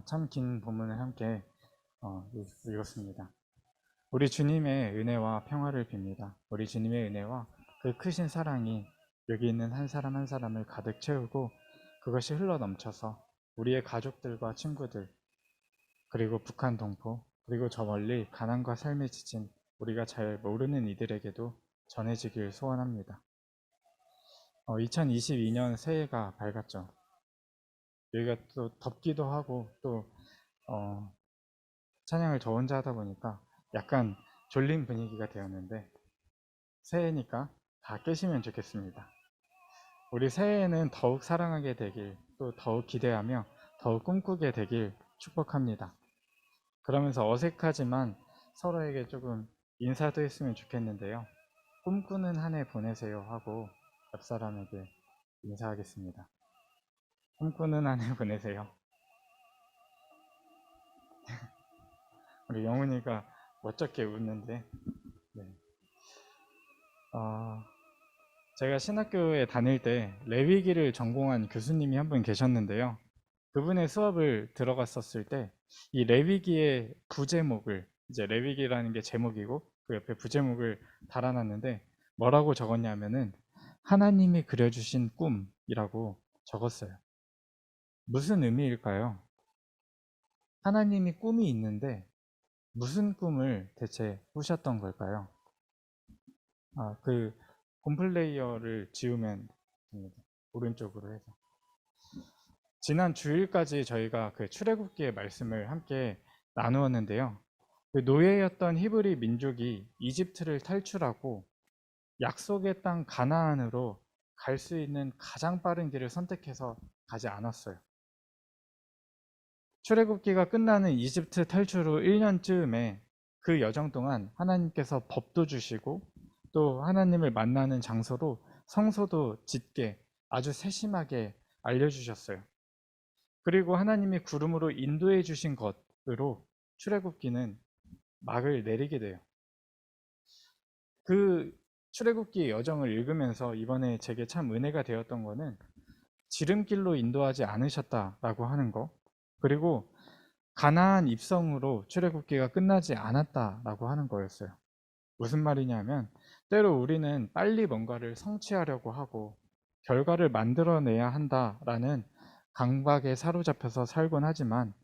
참 긴 본문을 함께 읽었습니다. 우리 주님의 은혜와 평화를 빕니다. 우리 주님의 은혜와 그 크신 사랑이 여기 있는 한 사람 한 사람을 가득 채우고 그것이 흘러 넘쳐서 우리의 가족들과 친구들, 그리고 북한 동포, 그리고 저 멀리 가난과 삶에 지친 우리가 잘 모르는 이들에게도 전해지길 소원합니다. 2022년 새해가 밝았죠. 여기가 또 덥기도 하고 또 찬양을 저 혼자 하다 보니까 약간 졸린 분위기가 되었는데 새해니까 다 깨시면 좋겠습니다. 우리 새해에는 더욱 사랑하게 되길, 또 더욱 기대하며 더욱 꿈꾸게 되길 축복합니다. 그러면서 어색하지만 서로에게 조금 인사도 했으면 좋겠는데요. 꿈꾸는 한 해 보내세요 하고 옆 사람에게 인사하겠습니다. 꿈꾸는 한 해 보내세요. 우리 영훈이가 멋쩍게 웃는데, 네. 제가 신학교에 다닐 때 레위기를 전공한 교수님이 한 분 계셨는데요. 그분의 수업을 들어갔었을 때 이 레위기의 부제목을, 이제 레위기라는 게 제목이고 그 옆에 부제목을 달아놨는데 뭐라고 적었냐면은 하나님이 그려주신 꿈이라고 적었어요. 무슨 의미일까요? 하나님이 꿈이 있는데 무슨 꿈을 대체 꾸셨던 걸까요? 그 홈플레이어를 지우면 됩니다. 오른쪽으로 해서. 지난 주일까지 저희가 그 출애굽기의 말씀을 함께 나누었는데요. 그 노예였던 히브리 민족이 이집트를 탈출하고 약속의 땅 가나안으로 갈 수 있는 가장 빠른 길을 선택해서 가지 않았어요. 출애굽기가 끝나는 이집트 탈출 후 1년쯤에 그 여정 동안 하나님께서 법도 주시고 또 하나님을 만나는 장소로 성소도 짓게 아주 세심하게 알려주셨어요. 그리고 하나님이 구름으로 인도해 주신 것으로 출애굽기는 막을 내리게 돼요. 그 출애굽기 여정을 읽으면서 이번에 제게 참 은혜가 되었던 거는 지름길로 인도하지 않으셨다라고 하는 거, 그리고 가나안 입성으로 출애굽기가 끝나지 않았다라고 하는 거였어요. 무슨 말이냐면 때로 우리는 빨리 뭔가를 성취하려고 하고 결과를 만들어내야 한다라는 강박에 사로잡혀서 살곤 하지만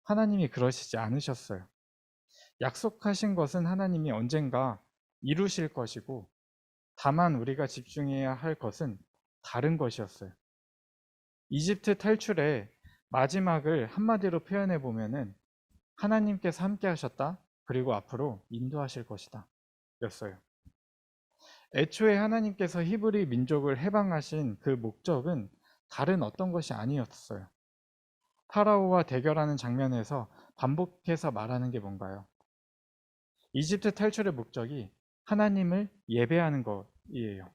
하나님이 그러시지 않으셨어요. 약속하신 것은 하나님이 언젠가 이루실 것이고 다만 우리가 집중해야 할 것은 다른 것이었어요. 이집트 탈출의 마지막을 한마디로 표현해 보면은 하나님께서 함께 하셨다, 그리고 앞으로 인도하실 것이다 였어요. 애초에 하나님께서 히브리 민족을 해방하신 그 목적은 다른 어떤 것이 아니었어요. 파라오와 대결하는 장면에서 반복해서 말하는 게 뭔가요? 이집트 탈출의 목적이 하나님을 예배하는 것이에요.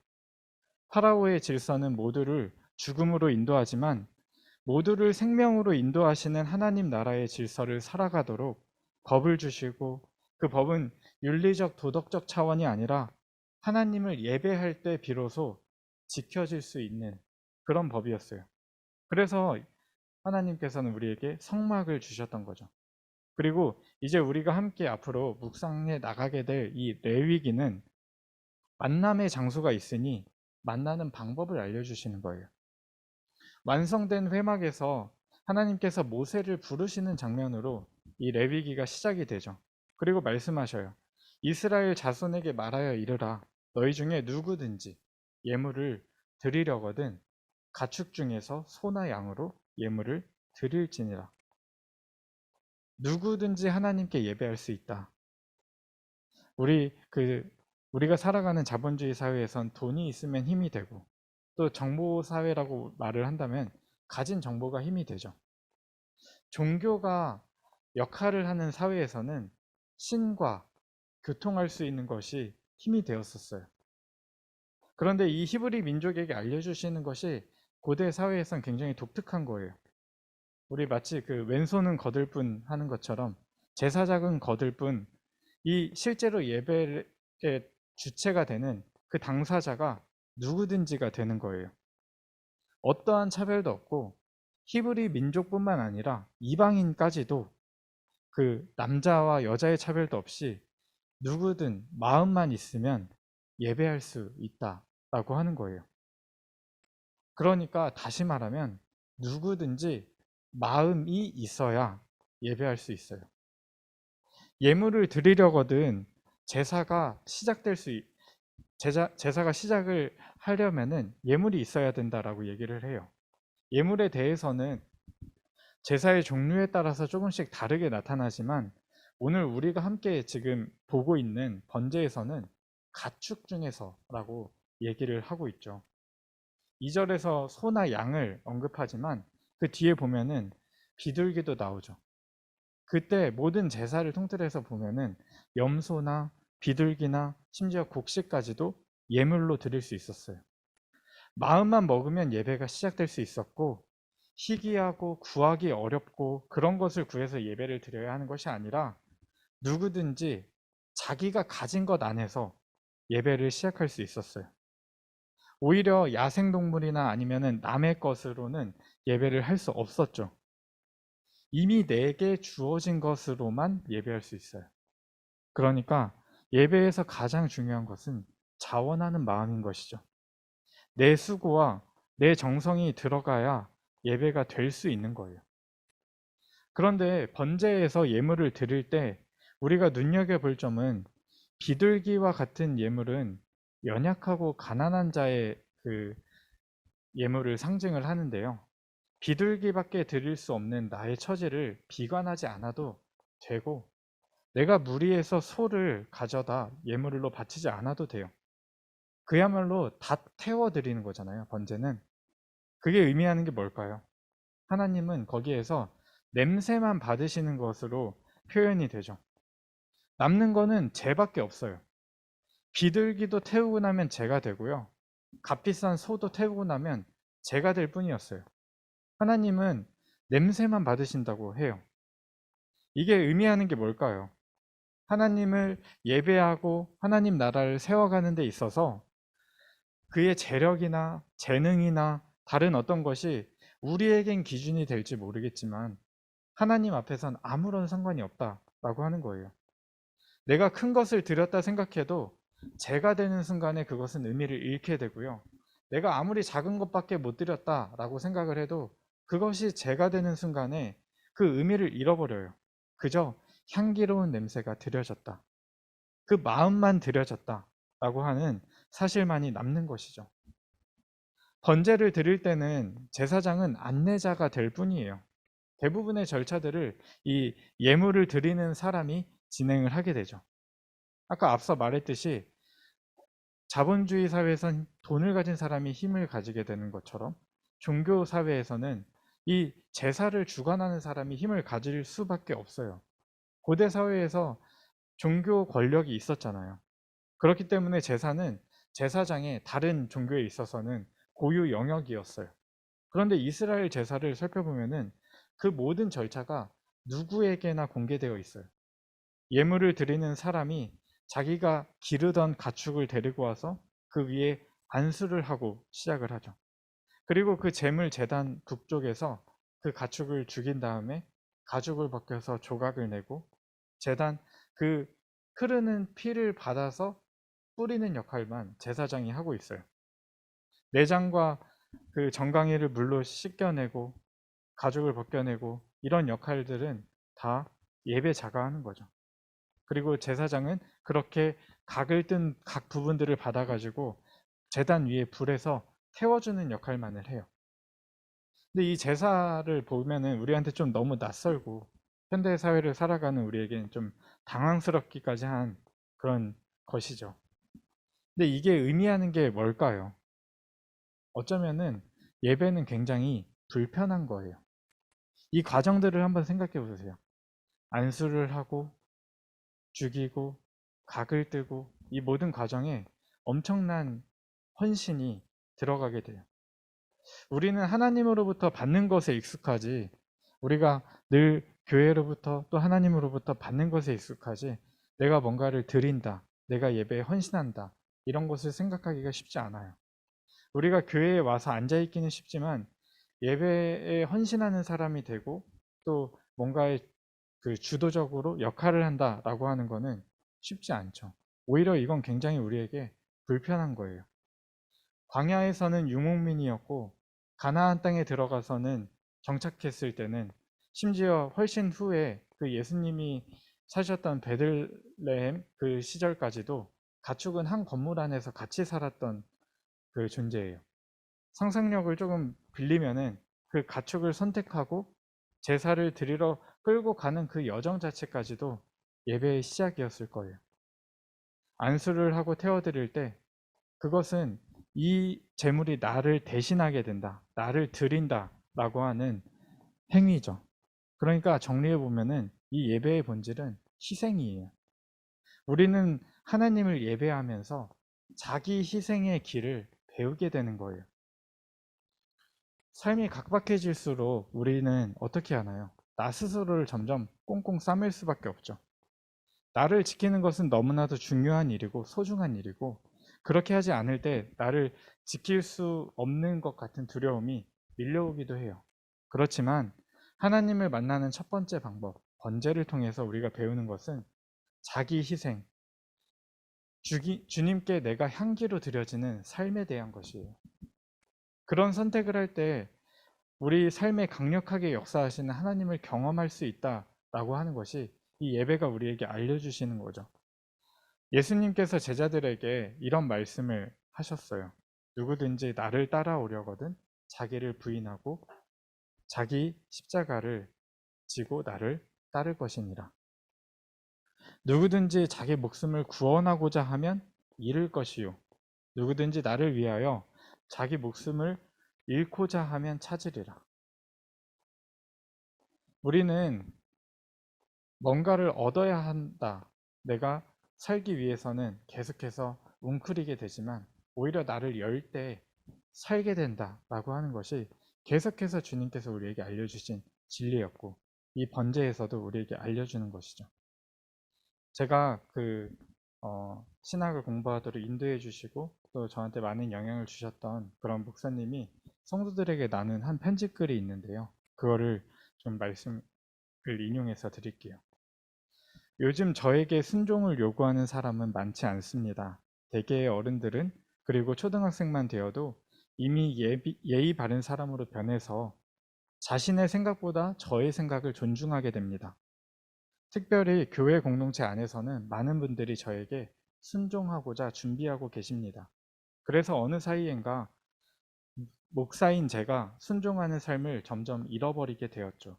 파라오의 질서는 모두를 죽음으로 인도하지만 모두를 생명으로 인도하시는 하나님 나라의 질서를 살아가도록 법을 주시고 그 법은 윤리적 도덕적 차원이 아니라 하나님을 예배할 때 비로소 지켜질 수 있는 그런 법이었어요. 그래서 하나님께서는 우리에게 성막을 주셨던 거죠. 그리고 이제 우리가 함께 앞으로 묵상해 나가게 될 이 레위기는 만남의 장소가 있으니 만나는 방법을 알려주시는 거예요. 완성된 회막에서 하나님께서 모세를 부르시는 장면으로 이 레위기가 시작이 되죠. 그리고 말씀하셔요. 이스라엘 자손에게 말하여 이르라. 너희 중에 누구든지 예물을 드리려거든 가축 중에서 소나 양으로 예물을 드릴지니라. 누구든지 하나님께 예배할 수 있다. 우리가 살아가는 자본주의 사회에선 돈이 있으면 힘이 되고 또 정보 사회라고 말을 한다면 가진 정보가 힘이 되죠. 종교가 역할을 하는 사회에서는 신과 교통할 수 있는 것이 힘이 되었었어요. 그런데 이 히브리 민족에게 알려주시는 것이 고대 사회에선 굉장히 독특한 거예요. 우리 마치 그 왼손은 거들 뿐 하는 것처럼 제사장은 거들 뿐, 이 실제로 예배의 주체가 되는 그 당사자가 누구든지가 되는 거예요. 어떠한 차별도 없고 히브리 민족뿐만 아니라 이방인까지도 그 남자와 여자의 차별도 없이 누구든 마음만 있으면 예배할 수 있다라고 하는 거예요. 그러니까 다시 말하면 누구든지 마음이 있어야 예배할 수 있어요. 예물을 드리려거든 제사가 시작을 하려면은 예물이 있어야 된다라고 얘기를 해요. 예물에 대해서는 제사의 종류에 따라서 조금씩 다르게 나타나지만 오늘 우리가 함께 지금 보고 있는 번제에서는 가축 중에서라고 얘기를 하고 있죠. 2절에서 소나 양을 언급하지만 그 뒤에 보면은 비둘기도 나오죠. 그때 모든 제사를 통틀어서 보면은 염소나 비둘기나 심지어 곡식까지도 예물로 드릴 수 있었어요. 마음만 먹으면 예배가 시작될 수 있었고 희귀하고 구하기 어렵고 그런 것을 구해서 예배를 드려야 하는 것이 아니라 누구든지 자기가 가진 것 안에서 예배를 시작할 수 있었어요. 오히려 야생동물이나 아니면은 남의 것으로는 예배를 할 수 없었죠. 이미 내게 주어진 것으로만 예배할 수 있어요. 그러니까 예배에서 가장 중요한 것은 자원하는 마음인 것이죠. 내 수고와 내 정성이 들어가야 예배가 될 수 있는 거예요. 그런데 번제에서 예물을 드릴 때 우리가 눈여겨볼 점은 비둘기와 같은 예물은 연약하고 가난한 자의 그 예물을 상징을 하는데요. 비둘기밖에 드릴 수 없는 나의 처지를 비관하지 않아도 되고 내가 무리해서 소를 가져다 예물로 바치지 않아도 돼요. 그야말로 다 태워드리는 거잖아요. 번제는. 그게 의미하는 게 뭘까요? 하나님은 거기에서 냄새만 받으시는 것으로 표현이 되죠. 남는 거는 죄밖에 없어요. 비둘기도 태우고 나면 죄가 되고요. 값비싼 소도 태우고 나면 죄가 될 뿐이었어요. 하나님은 냄새만 받으신다고 해요. 이게 의미하는 게 뭘까요? 하나님을 예배하고 하나님 나라를 세워가는 데 있어서 그의 재력이나 재능이나 다른 어떤 것이 우리에겐 기준이 될지 모르겠지만 하나님 앞에선 아무런 상관이 없다라고 하는 거예요. 내가 큰 것을 드렸다 생각해도 제가 되는 순간에 그것은 의미를 잃게 되고요. 내가 아무리 작은 것밖에 못 드렸다라고 생각을 해도 그것이 제가 되는 순간에 그 의미를 잃어버려요. 그저 향기로운 냄새가 드려졌다. 그 마음만 드려졌다라고 하는 사실만이 남는 것이죠. 번제를 드릴 때는 제사장은 안내자가 될 뿐이에요. 대부분의 절차들을 이 예물을 드리는 사람이 진행을 하게 되죠. 아까 앞서 말했듯이 자본주의 사회에선 돈을 가진 사람이 힘을 가지게 되는 것처럼 종교 사회에서는 이 제사를 주관하는 사람이 힘을 가질 수밖에 없어요. 고대 사회에서 종교 권력이 있었잖아요. 그렇기 때문에 제사는 제사장의 다른 종교에 있어서는 고유 영역이었어요. 그런데 이스라엘 제사를 살펴보면은 그 모든 절차가 누구에게나 공개되어 있어요. 예물을 드리는 사람이 자기가 기르던 가축을 데리고 와서 그 위에 안수를 하고 시작을 하죠. 그리고 그 제물 제단 북쪽에서 그 가축을 죽인 다음에 가죽을 벗겨서 조각을 내고 제단 그 흐르는 피를 받아서 뿌리는 역할만 제사장이 하고 있어요. 내장과 그 정강이를 물로 씻겨내고 가죽을 벗겨내고 이런 역할들은 다 예배자가 하는 거죠. 그리고 제사장은 그렇게 각을 뜬 각 부분들을 받아가지고 제단 위에 불에서 태워주는 역할만을 해요. 근데 이 제사를 보면은 우리한테 좀 너무 낯설고 현대 사회를 살아가는 우리에게는 좀 당황스럽기까지 한 그런 것이죠. 근데 이게 의미하는 게 뭘까요? 어쩌면은 예배는 굉장히 불편한 거예요. 이 과정들을 한번 생각해 보세요. 안수를 하고 죽이고 각을 뜨고 이 모든 과정에 엄청난 헌신이 들어가게 돼요. 우리는 하나님으로부터 받는 것에 익숙하지 우리가 늘 교회로부터 또 하나님으로부터 받는 것에 익숙하지 내가 뭔가를 드린다, 내가 예배에 헌신한다 이런 것을 생각하기가 쉽지 않아요. 우리가 교회에 와서 앉아있기는 쉽지만 예배에 헌신하는 사람이 되고 또 뭔가의 그 주도적으로 역할을 한다라고 하는 거는 쉽지 않죠. 오히려 이건 굉장히 우리에게 불편한 거예요. 광야에서는 유목민이었고 가나안 땅에 들어가서는 정착했을 때는 심지어 훨씬 후에 그 예수님이 사셨던 베들레헴 그 시절까지도 가축은 한 건물 안에서 같이 살았던 그 존재예요. 상상력을 조금 빌리면은 그 가축을 선택하고 제사를 드리러 끌고 가는 그 여정 자체까지도 예배의 시작이었을 거예요. 안수를 하고 태워드릴 때 그것은 이 제물이 나를 대신하게 된다, 나를 드린다 라고 하는 행위죠. 그러니까 정리해 보면은 이 예배의 본질은 희생이에요. 우리는 하나님을 예배하면서 자기 희생의 길을 배우게 되는 거예요. 삶이 각박해질수록 우리는 어떻게 하나요? 나 스스로를 점점 꽁꽁 싸맬 수밖에 없죠. 나를 지키는 것은 너무나도 중요한 일이고 소중한 일이고 그렇게 하지 않을 때 나를 지킬 수 없는 것 같은 두려움이 밀려오기도 해요. 그렇지만 하나님을 만나는 첫 번째 방법, 번제를 통해서 우리가 배우는 것은 자기 희생, 주님께 내가 향기로 드려지는 삶에 대한 것이에요. 그런 선택을 할 때 우리 삶에 강력하게 역사하시는 하나님을 경험할 수 있다라고 하는 것이 이 예배가 우리에게 알려주시는 거죠. 예수님께서 제자들에게 이런 말씀을 하셨어요. 누구든지 나를 따라오려거든 자기를 부인하고 자기 십자가를 지고 나를 따를 것이니라. 누구든지 자기 목숨을 구원하고자 하면 잃을 것이요. 누구든지 나를 위하여 자기 목숨을 잃고자 하면 찾으리라. 우리는 뭔가를 얻어야 한다. 내가 살기 위해서는 계속해서 웅크리게 되지만 오히려 나를 열 때 살게 된다라고 하는 것이 계속해서 주님께서 우리에게 알려주신 진리였고 이 번제에서도 우리에게 알려주는 것이죠. 제가 신학을 공부하도록 인도해 주시고 또 저한테 많은 영향을 주셨던 그런 목사님이 성도들에게 나눈 한 편지글이 있는데요. 그거를 좀 말씀을 인용해서 드릴게요. 요즘 저에게 순종을 요구하는 사람은 많지 않습니다. 대개의 어른들은 그리고 초등학생만 되어도 이미 예의 바른 사람으로 변해서 자신의 생각보다 저의 생각을 존중하게 됩니다. 특별히 교회 공동체 안에서는 많은 분들이 저에게 순종하고자 준비하고 계십니다. 그래서 어느 사이엔가 목사인 제가 순종하는 삶을 점점 잃어버리게 되었죠.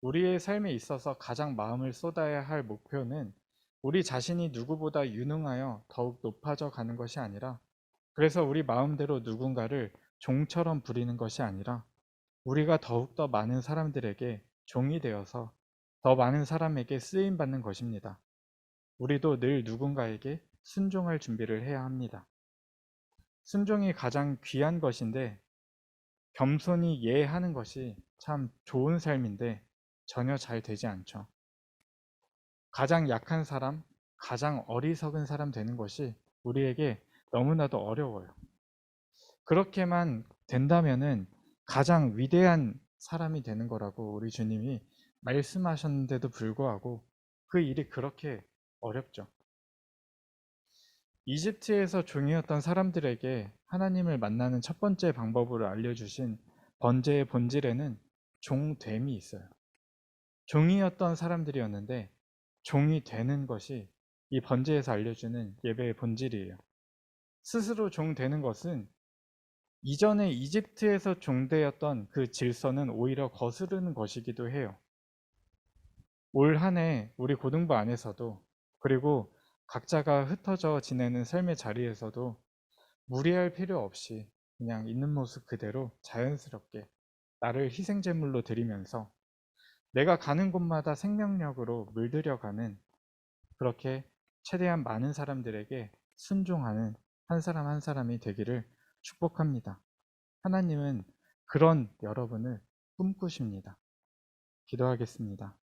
우리의 삶에 있어서 가장 마음을 쏟아야 할 목표는 우리 자신이 누구보다 유능하여 더욱 높아져 가는 것이 아니라 그래서 우리 마음대로 누군가를 종처럼 부리는 것이 아니라 우리가 더욱더 많은 사람들에게 종이 되어서 더 많은 사람에게 쓰임받는 것입니다. 우리도 늘 누군가에게 순종할 준비를 해야 합니다. 순종이 가장 귀한 것인데 겸손히 예하는 것이 참 좋은 삶인데 전혀 잘 되지 않죠. 가장 약한 사람, 가장 어리석은 사람 되는 것이 우리에게 너무나도 어려워요. 그렇게만 된다면은 가장 위대한 사람이 되는 거라고 우리 주님이 말씀하셨는데도 불구하고 그 일이 그렇게 어렵죠. 이집트에서 종이었던 사람들에게 하나님을 만나는 첫 번째 방법으로 알려주신 번제의 본질에는 종됨이 있어요. 종이었던 사람들이었는데 종이 되는 것이 이 번제에서 알려주는 예배의 본질이에요. 스스로 종 되는 것은 이전에 이집트에서 종되었던 그 질서는 오히려 거스르는 것이기도 해요. 올 한 해 우리 고등부 안에서도 그리고 각자가 흩어져 지내는 삶의 자리에서도 무리할 필요 없이 그냥 있는 모습 그대로 자연스럽게 나를 희생제물로 드리면서 내가 가는 곳마다 생명력으로 물들여가는 그렇게 최대한 많은 사람들에게 순종하는 한 사람 한 사람이 되기를 축복합니다. 하나님은 그런 여러분을 꿈꾸십니다. 기도하겠습니다.